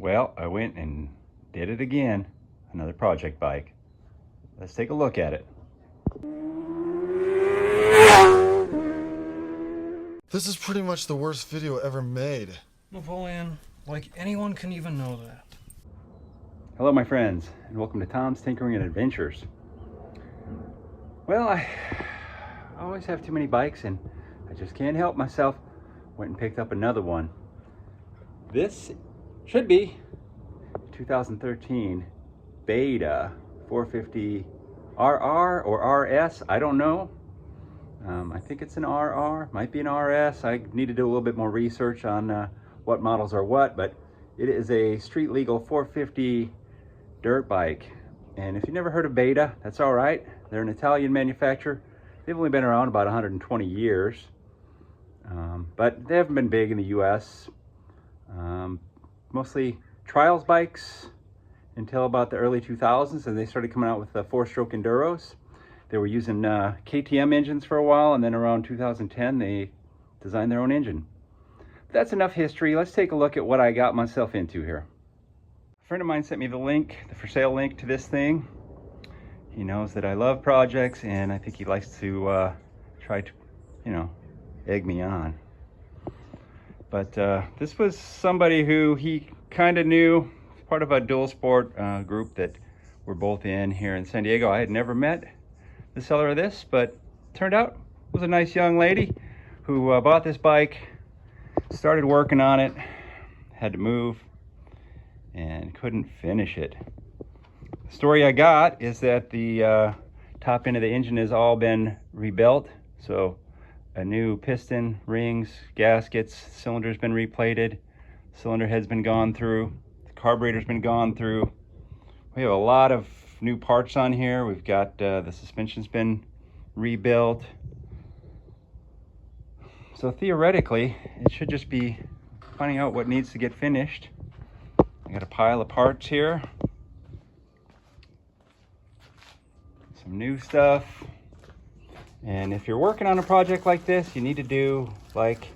Well, I went and did it again. Another project bike. Let's take a look at it. This is pretty much the worst video ever made. Napoleon, like anyone can even know that. Hello my friends, and welcome to Tom's Tinkering and Adventures. Well, I always have too many bikes and I just can't help myself. Went and picked up another one. This should be 2013 Beta 450 RR or RS, I don't know. I think it's an RR, might be an RS. I need to do a little bit more research on what models are what, but it is a street legal 450 dirt bike. And if you've never heard of Beta, that's all right. They're an Italian manufacturer. They've only been around about 120 years, but they haven't been big in the US. Mostly trials bikes until about the early 2000s, and they started coming out with the 4-stroke enduros. They were using KTM engines for a while, and then around 2010 they designed their own engine. But that's enough history. Let's take a look at what I got myself into here. A friend of mine sent me the link, the for sale link to this thing. He knows that I love projects, and I think he likes to try to, egg me on. But this was somebody who he kind of knew, part of a dual sport group that we're both in here in San Diego. I had never met the seller of this, but turned out it was a nice young lady who bought this bike, started working on it, had to move, and couldn't finish it. The story I got is that the top end of the engine has all been rebuilt, so a new piston, rings, gaskets, cylinder's been replated, cylinder head's been gone through, the carburetor's been gone through. We have a lot of new parts on here. We've got the suspension's been rebuilt. So theoretically, it should just be finding out what needs to get finished. I got a pile of parts here. Some new stuff. And if you're working on a project like this, you need to do like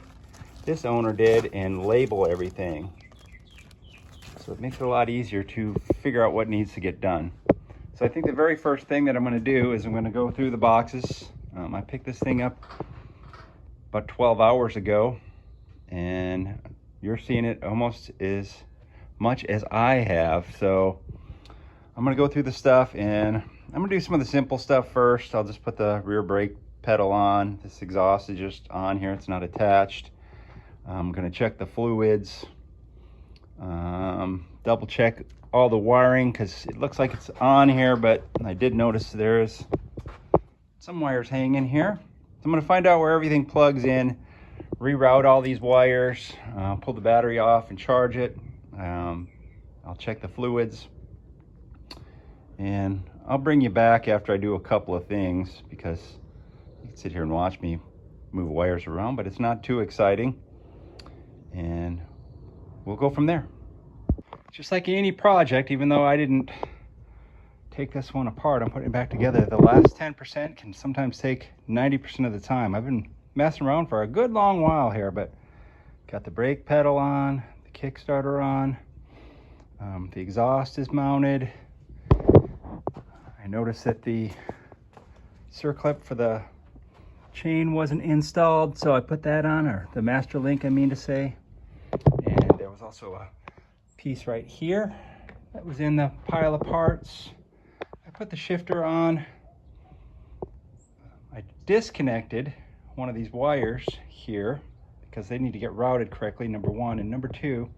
this owner did and label everything. So it makes it a lot easier to figure out what needs to get done. So I think the very first thing that I'm going to do is I'm going to go through the boxes. I picked this thing up about 12 hours ago, and you're seeing it almost as much as I have. So I'm going to go through the stuff, and I'm going to do some of the simple stuff first. I'll just put the rear brake pedal on. This exhaust is just on here, it's not attached. I'm going to check the fluids, double check all the wiring because it looks like it's on here, but I did notice there's some wires hanging here. So I'm going to find out where everything plugs in, reroute all these wires, pull the battery off and charge it. I'll check the fluids, and I'll bring you back after I do a couple of things, because you can sit here and watch me move wires around, but it's not too exciting, and we'll go from there. Just like any project, even though I didn't take this one apart, I'm putting it back together. The last 10% can sometimes take 90% of the time. I've been messing around for a good long while here, but got the brake pedal on, the Kickstarter on, the exhaust is mounted. I noticed that the circlip for the chain wasn't installed, so I put that on, or the master link I mean to say. And there was also a piece right here that was in the pile of parts. I put the shifter on. I disconnected one of these wires here because they need to get routed correctly, number one, and number two,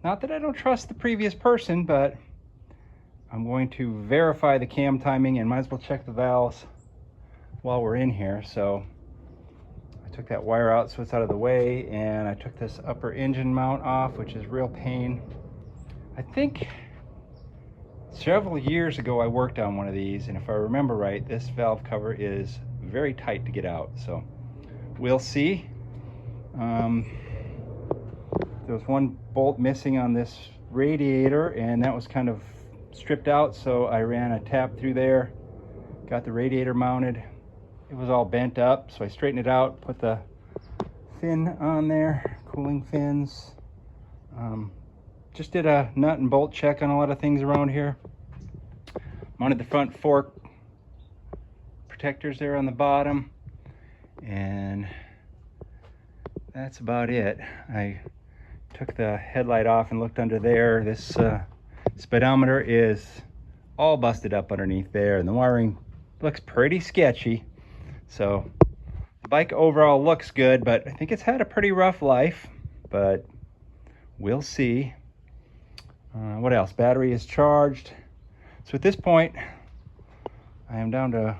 not that I don't trust the previous person, but I'm going to verify the cam timing and might as well check the valves while we're in here. So I took that wire out so it's out of the way, and I took this upper engine mount off, which is real pain. I think several years ago I worked on one of these, and if I remember right, this valve cover is very tight to get out, so we'll see. There was one bolt missing on this radiator, and that was kind of stripped out, so I ran a tap through there, got the radiator mounted. It was all bent up, so I straightened it out, put the fin on there, cooling fins, just did a nut and bolt check on a lot of things around here. Mounted the front fork protectors there on the bottom, and that's about it. I took the headlight off and looked under there. This speedometer is all busted up underneath there, and the wiring looks pretty sketchy. So the bike overall looks good, but I think it's had a pretty rough life, but we'll see. What else? Battery is charged. So at this point, I am down to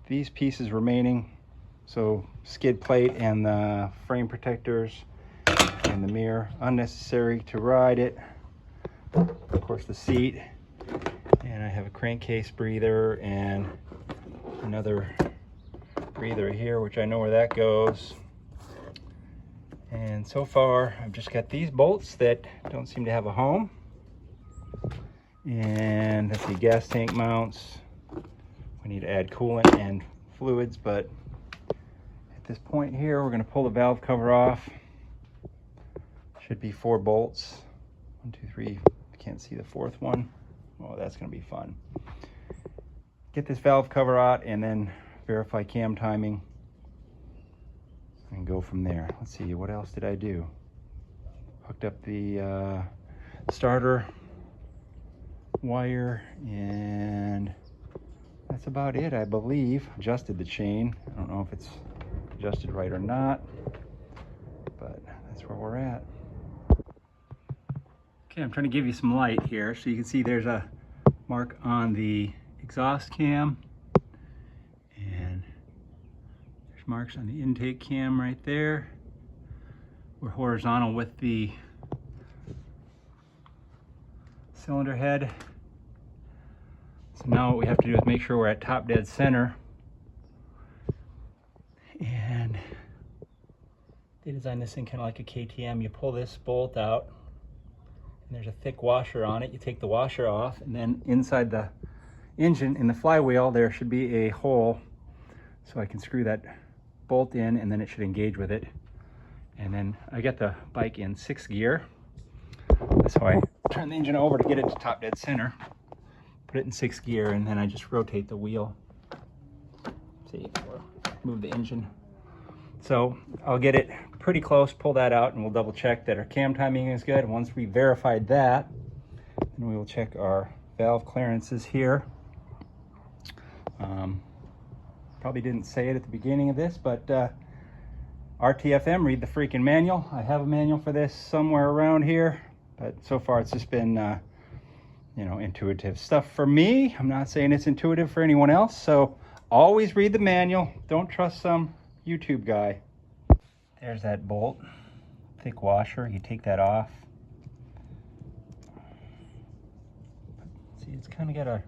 these pieces remaining. So skid plate and the frame protectors and the mirror, unnecessary to ride it. Of course, the seat, and I have a crankcase breather and another breather here, which I know where that goes. And so far, I've just got these bolts that don't seem to have a home. And let's see, gas tank mounts. We need to add coolant and fluids, but at this point here, we're going to pull the valve cover off. Should be 4 bolts. 1, 2, 3. I can't see the 4th one. Oh, that's going to be fun. Get this valve cover out and then verify cam timing and go from there. Let's see, what else did I do? Hooked up the starter wire, and that's about it, I believe. Adjusted the chain. I don't know if it's adjusted right or not, but that's where we're at. Okay, I'm trying to give you some light here so you can see there's a mark on the exhaust cam, and there's marks on the intake cam right there. We're horizontal with the cylinder head. So now what we have to do is make sure we're at top dead center. And they designed this thing kind of like a KTM. You pull this bolt out, and there's a thick washer on it. You take the washer off, and then inside the engine, in the flywheel, there should be a hole so I can screw that bolt in, and then it should engage with it. And then I get the bike in 6th gear. So I turn the engine over to get it to top dead center, put it in 6th gear, and then I just rotate the wheel. See, or move the engine. So I'll get it pretty close, pull that out, and we'll double check that our cam timing is good. Once we verified that, then we will check our valve clearances here. Probably didn't say it at the beginning of this, but RTFM, read the freaking manual. I have a manual for this somewhere around here, but so far it's just been you know, intuitive stuff for me. I'm not saying it's intuitive for anyone else, so always read the manual. Don't trust some YouTube guy. There's that bolt, thick washer. You take that off. See, it's kind of got a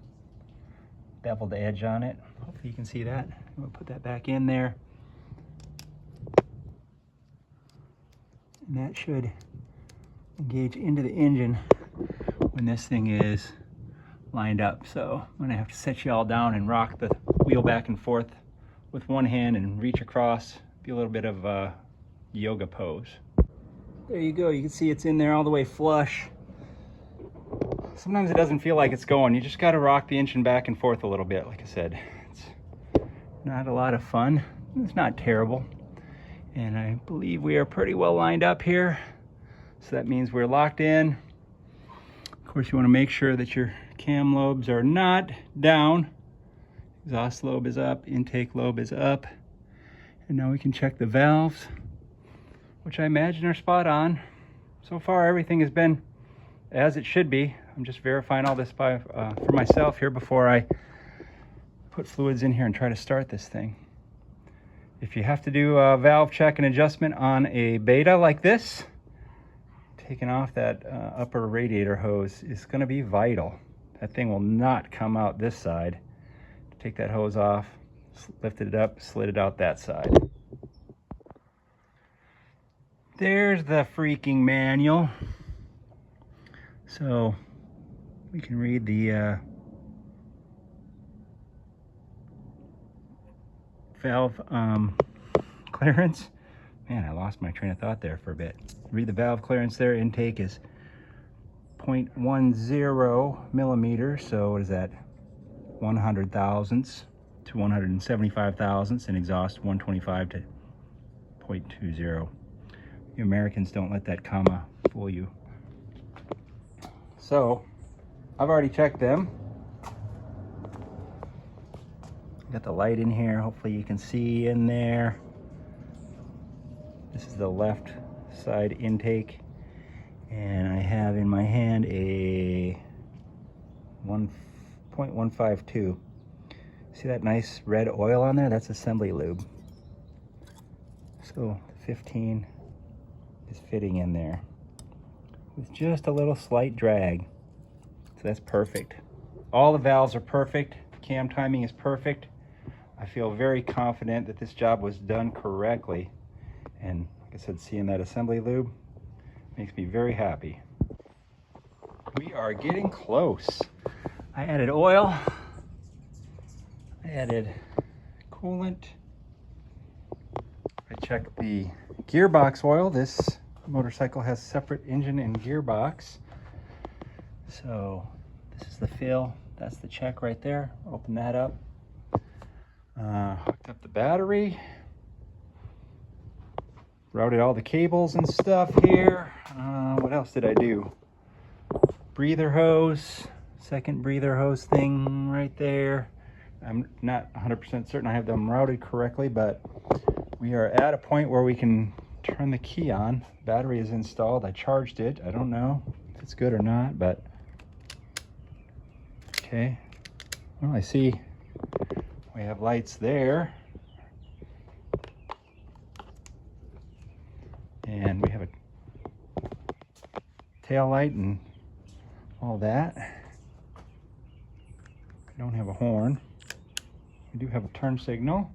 beveled edge on it. Hopefully you can see that. I'm gonna put that back in there. And that should engage into the engine when this thing is lined up. So I'm gonna have to set you all down and rock the wheel back and forth with one hand and reach across. Be a little bit of a yoga pose. There you go. You can see it's in there all the way flush. Sometimes it doesn't feel like it's going. You just got to rock the engine back and forth a little bit. Like I said, it's not a lot of fun. It's not terrible. And I believe we are pretty well lined up here. So that means we're locked in. Of course, you want to make sure that your cam lobes are not down. Exhaust lobe is up, intake lobe is up. And now we can check the valves, which I imagine are spot on. So far, everything has been as it should be. I'm just verifying all this for myself here before I put fluids in here and try to start this thing. If you have to do a valve check and adjustment on a beta like this, taking off that upper radiator hose is going to be vital. That thing will not come out this side. Take that hose off, lifted it up, slid it out that side. There's the freaking manual. So we can read the valve clearance. Man, I lost my train of thought there for a bit. Read the valve clearance there. Intake is 0.10 millimeters, so what is that? 100 thousandths to 175 thousandths, and exhaust 125 to 0.20. You Americans don't let that comma fool you. So I've already checked them. Got the light in here, hopefully you can see in there. This is the left side intake, and I have in my hand a 1.152. See that nice red oil on there? That's assembly lube. So the 15 is fitting in there with just a little slight drag. So that's perfect. All the valves are perfect. Cam timing is perfect. I feel very confident that this job was done correctly. And like I said, seeing that assembly lube makes me very happy. We are getting close. I added oil. I added coolant. I checked the gearbox oil. This motorcycle has separate engine and gearbox. So this is the fill. That's the check right there. Open that up. Hooked up the battery. Routed all the cables and stuff here. What else did I do? Breather hose. Second breather hose thing right there. I'm not 100% certain I have them routed correctly, but we are at a point where we can turn the key on. Battery is installed. I charged it. I don't know if it's good or not, but okay. Well, I see we have lights there. And we have a tail light and all that. We don't have a horn. We do have a turn signal.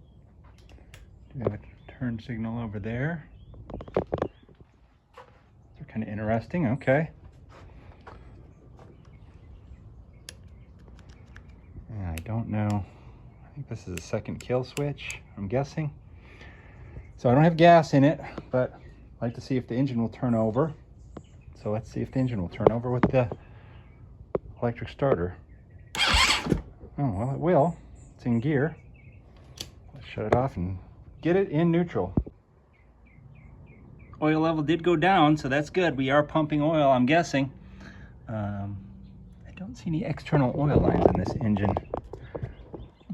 We have a turn signal over there. They're kind of interesting. Okay. Yeah, I don't know. I think this is a second kill switch, I'm guessing. So I don't have gas in it, but I'd like to see if the engine will turn over. So let's see if the engine will turn over with the electric starter. Oh, well, it will. It's in gear. Let's shut it off and get it in neutral. Oil level did go down, so that's good. We are pumping oil, I'm guessing. I don't see any external oil lines in this engine.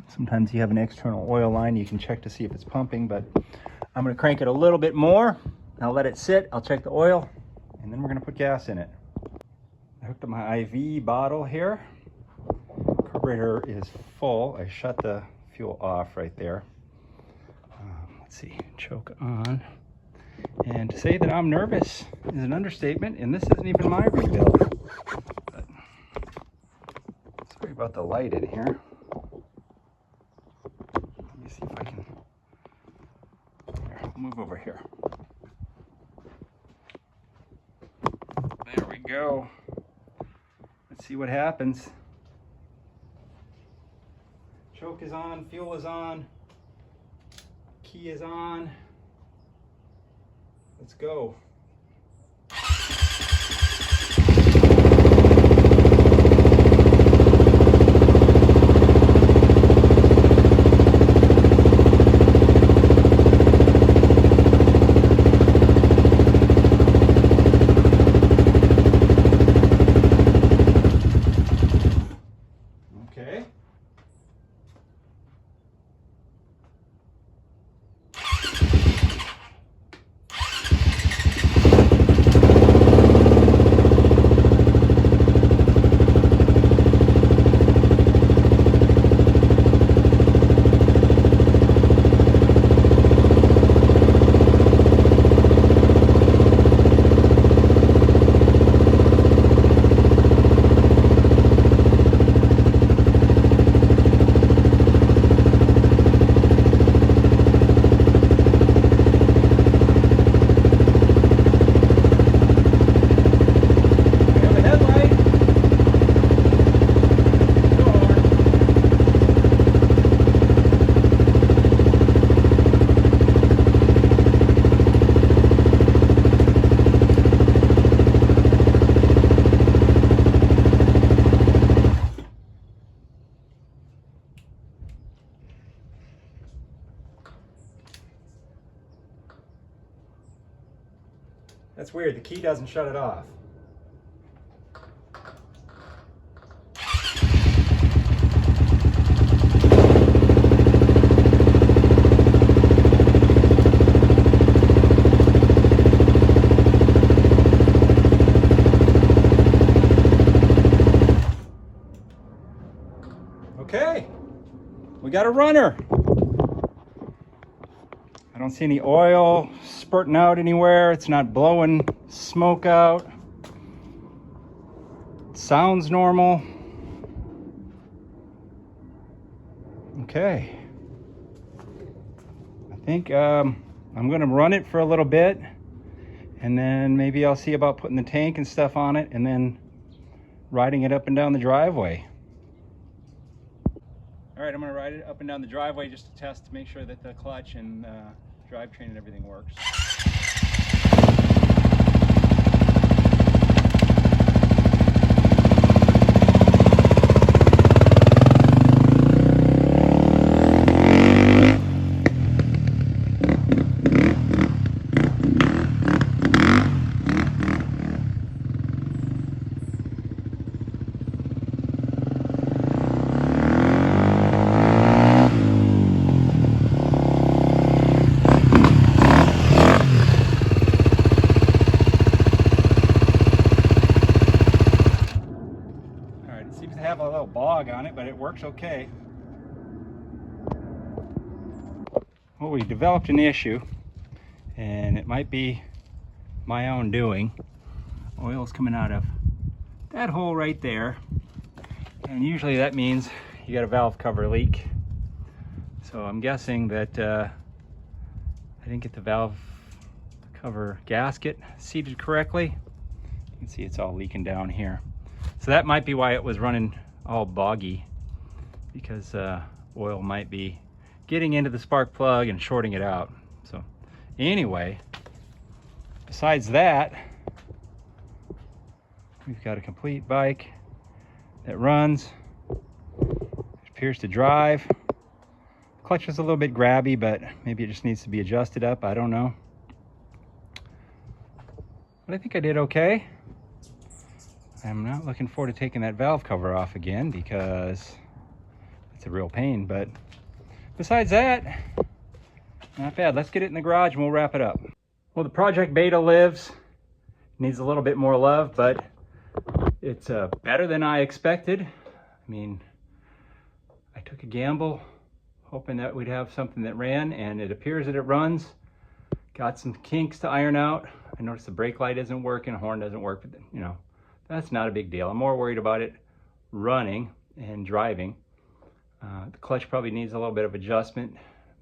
Sometimes you have an external oil line. You can check to see if it's pumping, but I'm going to crank it a little bit more. I'll let it sit. I'll check the oil, and then we're going to put gas in it. I hooked up my IV bottle here. Carburetor is full. I shut the fuel off right there. Let's see, choke on. And to say that I'm nervous is an understatement, and this isn't even my rebuild. But sorry about the light in here. Let me see if I can. Here, I'll move over here. There we go. Let's see what happens. Choke is on, fuel is on, key is on. Let's go. Okay. That's weird, the key doesn't shut it off. Okay, we got a runner. I don't see any oil spurting out anywhere. It's not blowing smoke out. It sounds normal. Okay. I think I'm gonna run it for a little bit, and then maybe I'll see about putting the tank and stuff on it and then riding it up and down the driveway. All right, I'm gonna ride it up and down the driveway just to test to make sure that the clutch and drivetrain and everything works. Seems to have a little bog on it, but it works okay. Well, we developed an issue, and it might be my own doing. Oil's coming out of that hole right there, and usually that means you got a valve cover leak. So I'm guessing that I didn't get the valve cover gasket seated correctly. You can see it's all leaking down here. So that might be why it was running all boggy, because oil might be getting into the spark plug and shorting it out. So anyway, besides that, we've got a complete bike that runs. It appears to drive. Clutch is a little bit grabby, but maybe it just needs to be adjusted up. I don't know. But I think I did okay. I'm not looking forward to taking that valve cover off again because it's a real pain, but besides that, not bad. Let's get it in the garage and we'll wrap it up. Well, the Project Beta lives. Needs a little bit more love, but it's better than I expected. I mean, I took a gamble hoping that we'd have something that ran, and it appears that it runs. Got some kinks to iron out. I noticed the brake light isn't working, horn doesn't work, but you know, that's not a big deal. I'm more worried about it running and driving. The clutch probably needs a little bit of adjustment.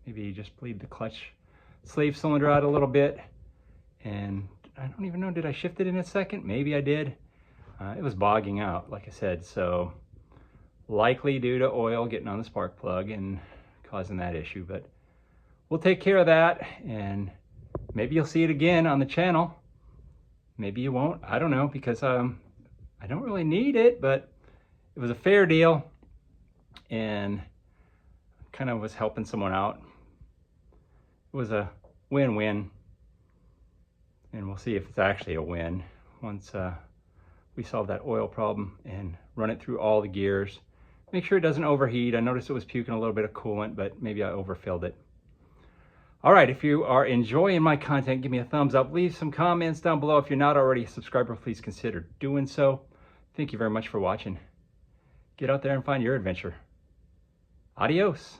Maybe just bleed the clutch slave cylinder out a little bit. And I don't even know, did I shift it in a second? Maybe I did. It was bogging out, like I said, so likely due to oil getting on the spark plug and causing that issue. But we'll take care of that, and maybe you'll see it again on the channel. Maybe you won't, I don't know, because I don't really need it, but it was a fair deal and kind of was helping someone out. It was a win-win, and we'll see if it's actually a win once we solve that oil problem and run it through all the gears. Make sure it doesn't overheat. I noticed it was puking a little bit of coolant, but maybe I overfilled it. All right, if you are enjoying my content, give me a thumbs up. Leave some comments down below. If you're not already a subscriber, please consider doing so. Thank you very much for watching. Get out there and find your adventure. Adios.